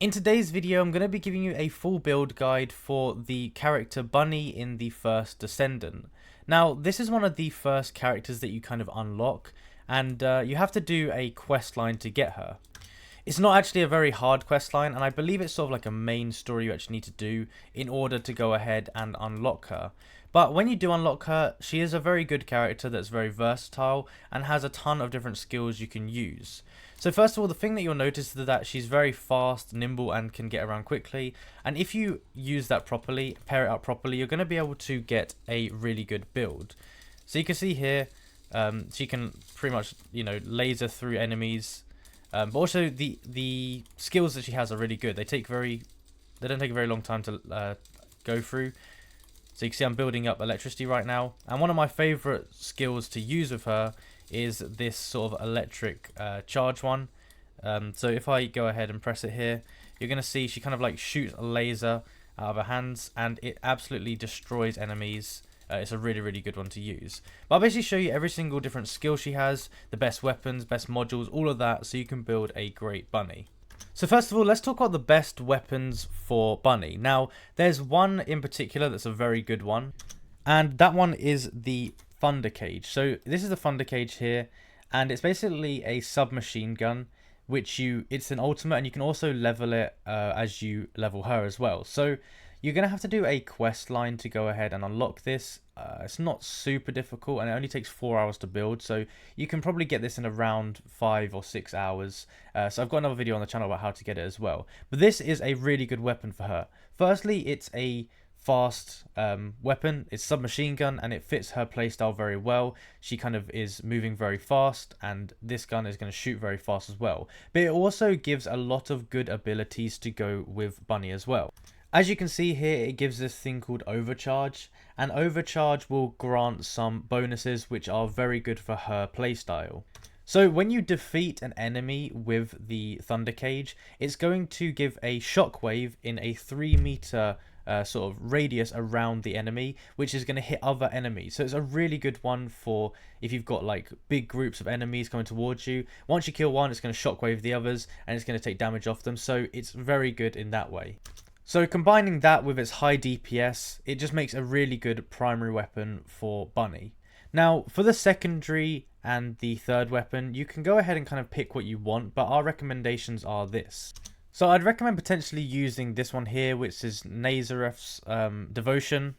In today's video, I'm going to be giving you a full build guide for the character Bunny in the first Descendant. Now, this is one of the first characters that you kind of unlock, and you have to do a quest line to get her. It's not actually a very hard quest line, and I believe it's sort of like a main story you actually need to do in order to go ahead and unlock her. But when you do unlock her, she is a very good character that's very versatile and has a ton of different skills you can use. So first of all, the thing that you'll notice is that she's very fast, nimble, and can get around quickly. And if you use that properly, pair it up properly, you're going to be able to get a really good build. So you can see here, she can pretty much, laser through enemies. But also the skills that she has are really good. They don't take a very long time to go through. So you can see I'm building up electricity right now. And one of my favorite skills to use with her is this sort of electric charge one. So if I go ahead and press it here, you're going to see she kind of like shoots a laser out of her hands and it absolutely destroys enemies. It's a really good one to use. But I'll basically show you every single different skill she has, the best weapons, best modules, all of that, so you can build a great bunny. So first of all, let's talk about the best weapons for Bunny. Now, there's one in particular that's a very good one, and that one is the Thunder Cage. So this is the Thunder Cage here, and it's basically a submachine gun, it's an ultimate, and you can also level it as you level her as well. So you're going to have to do a quest line to go ahead and unlock this. It's not super difficult and it only takes 4 hours to build. So you can probably get this in around 5 or 6 hours. So I've got another video on the channel about how to get it as well. But this is a really good weapon for her. Firstly, it's a fast weapon. It's submachine gun and it fits her playstyle very well. She kind of is moving very fast and this gun is going to shoot very fast as well. But it also gives a lot of good abilities to go with Bunny as well. As you can see here, it gives this thing called Overcharge, and Overcharge will grant some bonuses which are very good for her playstyle. So when you defeat an enemy with the Thunder Cage, it's going to give a shockwave in a 3-meter sort of radius around the enemy, which is going to hit other enemies. So it's a really good one for if you've got like big groups of enemies coming towards you. Once you kill one, it's going to shockwave the others and it's going to take damage off them. So it's very good in that way. So combining that with its high DPS, it just makes a really good primary weapon for Bunny. Now, for the secondary and the third weapon, you can go ahead and kind of pick what you want, but our recommendations are this. So I'd recommend potentially using this one here, which is Nazareth's Devotion.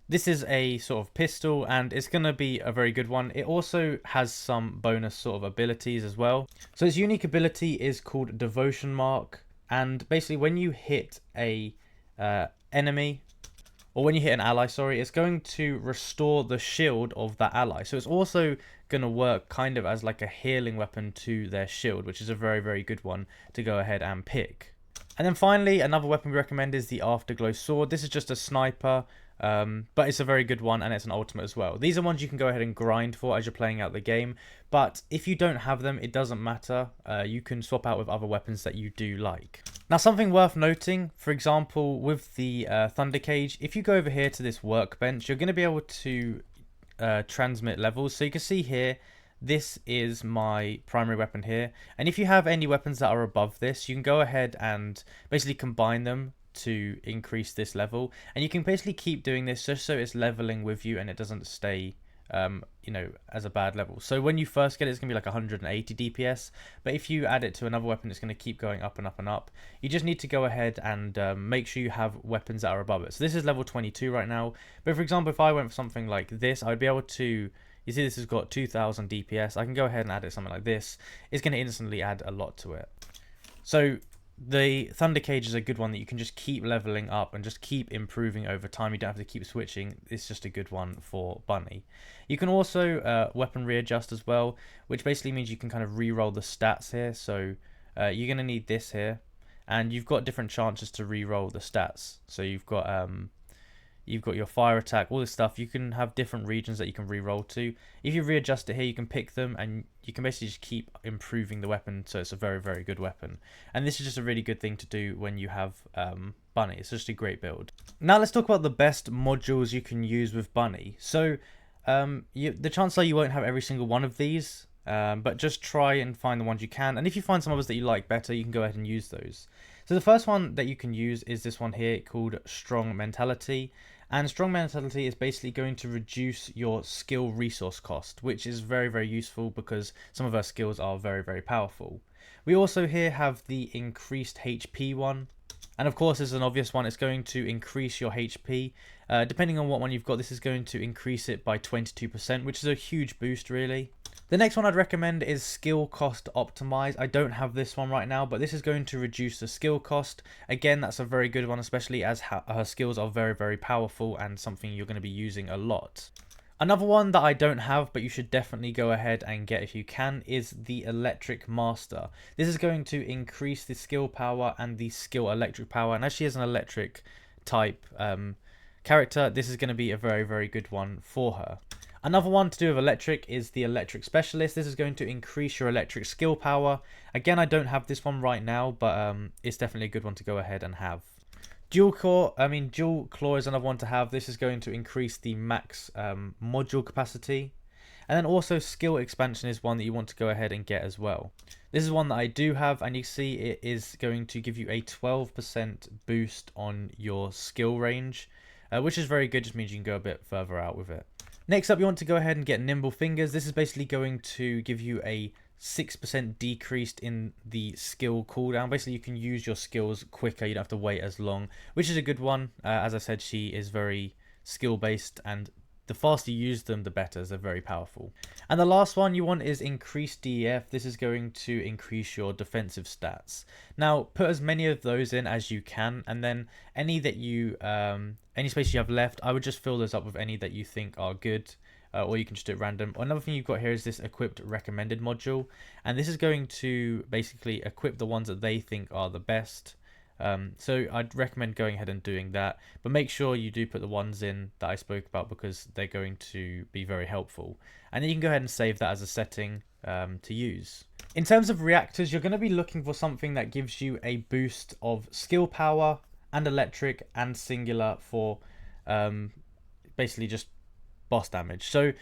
This is a sort of pistol, and it's going to be a very good one. It also has some bonus sort of abilities as well. So its unique ability is called Devotion Mark. And basically when you hit a enemy, or when you hit an ally, sorry, it's going to restore the shield of that ally. So it's also going to work kind of as like a healing weapon to their shield, which is a very good one to go ahead and pick. And then finally, another weapon we recommend is the Afterglow Sword. This is just a sniper, but it's a very good one and it's an ultimate as well. These are ones you can go ahead and grind for as you're playing out the game, but if you don't have them, it doesn't matter. You can swap out with other weapons that you do like. Now, something worth noting, for example, with the Thunder Cage, if you go over here to this workbench, you're going to be able to transmit levels. So you can see here, this is my primary weapon here, and if you have any weapons that are above this, you can go ahead and basically combine them to increase this level, and you can basically keep doing this just so it's leveling with you and it doesn't stay as a bad level. So when you first get it, it's gonna be like 180 DPS, but if you add it to another weapon, it's gonna keep going up and up and up. You just need to go ahead and make sure you have weapons that are above it. So this is level 22 right now, but for example, if I went for something like this, I'd be able to, you see this has got 2000 DPS. I can go ahead and add it something like this. It's going to instantly add a lot to it. So the Thunder Cage is a good one that you can just keep leveling up and just keep improving over time. You don't have to keep switching. It's just a good one for Bunny. You can also weapon readjust as well, which basically means you can kind of re-roll the stats here. So you're going to need this here, and you've got different chances to re-roll the stats. So you've got your fire attack, all this stuff. You can have different regions that you can re-roll to. If you readjust it here, you can pick them and you can basically just keep improving the weapon, so it's a very good weapon. And this is just a really good thing to do when you have Bunny. It's just a great build. Now let's talk about the best modules you can use with Bunny. So the chances are you won't have every single one of these, but just try and find the ones you can. And if you find some others that you like better, you can go ahead and use those. So the first one that you can use is this one here called Strong Mentality. And Strong Mentality is basically going to reduce your skill resource cost, which is very, very useful because some of our skills are very, very powerful. We also here have the increased HP one. And of course, there's an obvious one. It's going to increase your HP. Depending on what one you've got, this is going to increase it by 22%, which is a huge boost, really. The next one I'd recommend is Skill Cost Optimize. I don't have this one right now, but this is going to reduce the skill cost. Again, that's a very good one, especially as her skills are very, very powerful and something you're going to be using a lot. Another one that I don't have, but you should definitely go ahead and get if you can, is the Electric Master. This is going to increase the skill power and the skill electric power. And as she is an electric type character, this is going to be a very, very good one for her. Another one to do with electric is the Electric Specialist. This is going to increase your electric skill power. Again, I don't have this one right now, but it's definitely a good one to go ahead and have. Dual Claw is another one to have. This is going to increase the max module capacity. And then also Skill Expansion is one that you want to go ahead and get as well. This is one that I do have, and you see it is going to give you a 12% boost on your skill range, which is very good. Just means you can go a bit further out with it. Next up, you want to go ahead and get Nimble Fingers. This is basically going to give you a 6% decreased in the skill cooldown. Basically, you can use your skills quicker. You don't have to wait as long, which is a good one. As I said, she is very skill based, and the faster you use them, the better, as they're very powerful. And the last one you want is Increased DEF. This is going to increase your defensive stats. Now, put as many of those in as you can, and then any that you any space you have left, I would just fill those up with any that you think are good. Or you can just do it random. Another thing you've got here is this Equipped Recommended module, and this is going to basically equip the ones that they think are the best. So I'd recommend going ahead and doing that, but make sure you do put the ones in that I spoke about because they're going to be very helpful. And then you can go ahead and save that as a setting to use. In terms of reactors, you're going to be looking for something that gives you a boost of skill power and electric and singular for basically just boss damage. So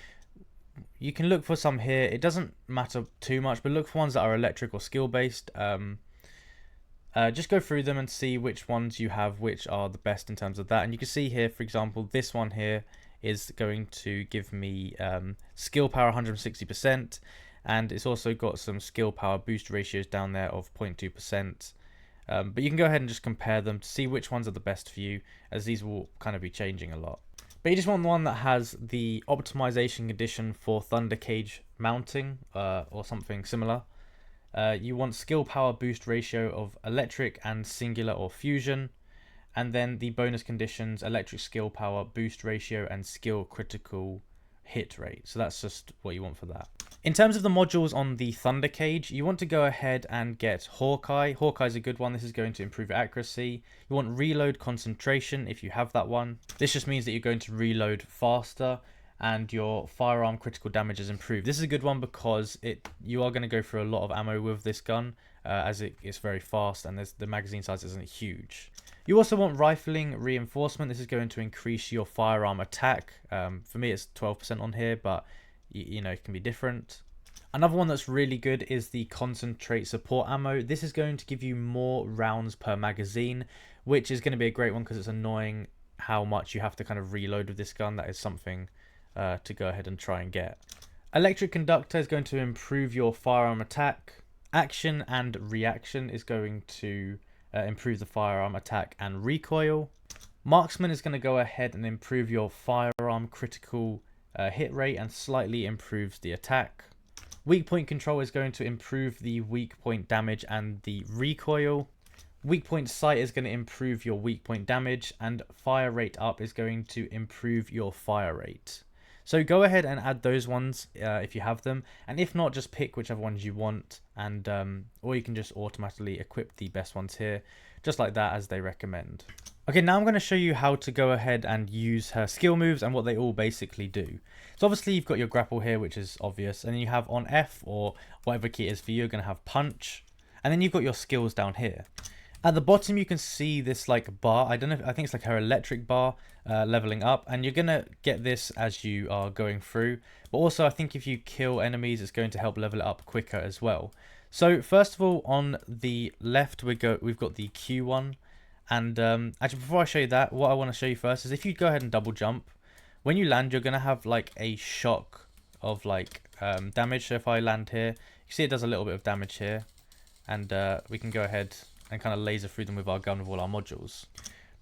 you can look for some here. It doesn't matter too much, but look for ones that are electric or skill based. Just go through them and see which ones you have, which are the best in terms of that. And you can see here, for example, this one here is going to give me skill power 160%, and it's also got some skill power boost ratios down there of 0.2%. But you can go ahead and just compare them to see which ones are the best for you, as these will kind of be changing a lot. But you just want one that has the optimization condition for Thunder Cage mounting or something similar. You want skill power boost ratio of electric and singular or fusion. And then the bonus conditions, electric skill power boost ratio and skill critical hit rate. So that's just what you want for that. In terms of the modules on the Thunder Cage, you want to go ahead and get Hawkeye. Hawkeye's a good one. This is going to improve your accuracy. You want Reload Concentration if you have that one. This just means that you're going to reload faster and your firearm critical damage is improved. This is a good one because you are going to go through a lot of ammo with this gun, as it's very fast and the magazine size isn't huge. You also want Rifling Reinforcement. This is going to increase your firearm attack. For me, it's 12% on here, but you know, it can be different. Another one that's really good is the Concentrate Support Ammo. This is going to give you more rounds per magazine, which is going to be a great one because it's annoying how much you have to kind of reload with this gun. That is something to go ahead and try and get. Electric Conductor is going to improve your firearm attack. Action and Reaction is going to improve the firearm attack and recoil. Marksman is going to go ahead and improve your firearm critical hit rate and slightly improves the attack. Weak point control is going to improve the weak point damage and the recoil. Weak point sight is going to improve your weak point damage, and fire rate up is going to improve your fire rate. So go ahead and add those ones if you have them, and if not, just pick whichever ones you want, and or you can just automatically equip the best ones here, just like that as they recommend. Okay, now I'm going to show you how to go ahead and use her skill moves and what they all basically do. So obviously you've got your grapple here, which is obvious, and then you have on F or whatever key it is for you, you're going to have punch, and then you've got your skills down here. At the bottom you can see this like bar, I think it's like her electric bar leveling up, and you're going to get this as you are going through, but also I think if you kill enemies it's going to help level it up quicker as well. So first of all, on the left we've got the Q one, and actually before I show you that, what I want to show you first is if you go ahead and double jump, when you land you're gonna have like a shock of like damage. So if I land here, you see it does a little bit of damage here, and we can go ahead and kind of laser through them with our gun with all our modules.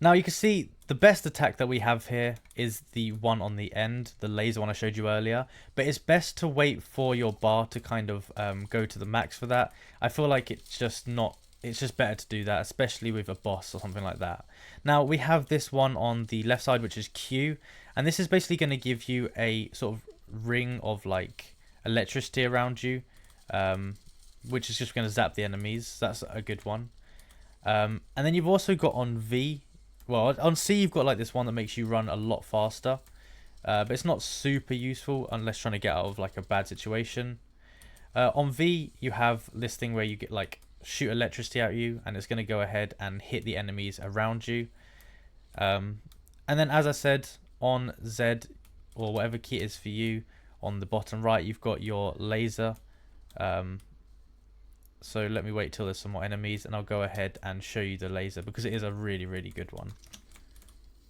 Now you can see the best attack that we have here is the one on the end, the laser one I showed you earlier, but it's best to wait for your bar to kind of go to the max for that. I feel like it's just better to do that, especially with a boss or something like that. Now we have this one on the left side, which is Q, and this is basically going to give you a sort of ring of like electricity around you, which is just going to zap the enemies. That's a good one. And then you've also got on V, well, on C you've got like this one that makes you run a lot faster, but it's not super useful unless trying to get out of like a bad situation. On V you have this thing where you get like shoot electricity at you, and it's going to go ahead and hit the enemies around you. And then as I said, on Z, or whatever key it is for you, on the bottom right you've got your laser. So let me wait till there's some more enemies and I'll go ahead and show you the laser, because it is a really, really good one.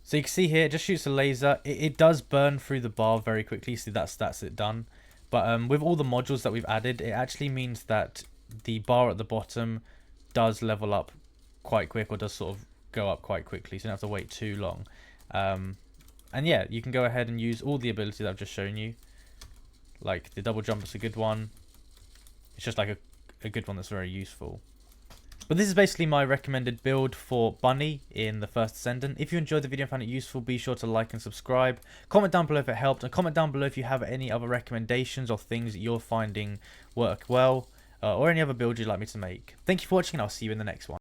So you can see here, it just shoots a laser. It does burn through the bar very quickly, so that's it done. But with all the modules that we've added, it actually means that the bar at the bottom does level up quite quick, or does sort of go up quite quickly, so you don't have to wait too long. And yeah, you can go ahead and use all the abilities I've just shown you. Like the double jump is a good one. It's just like a good one that's very useful. But this is basically my recommended build for Bunny in the first Descendant. If you enjoyed the video and found it useful, be sure to like and subscribe. Comment down below if it helped, and comment down below if you have any other recommendations or things that you're finding work well, or any other build you'd like me to make. Thank you for watching, and I'll see you in the next one.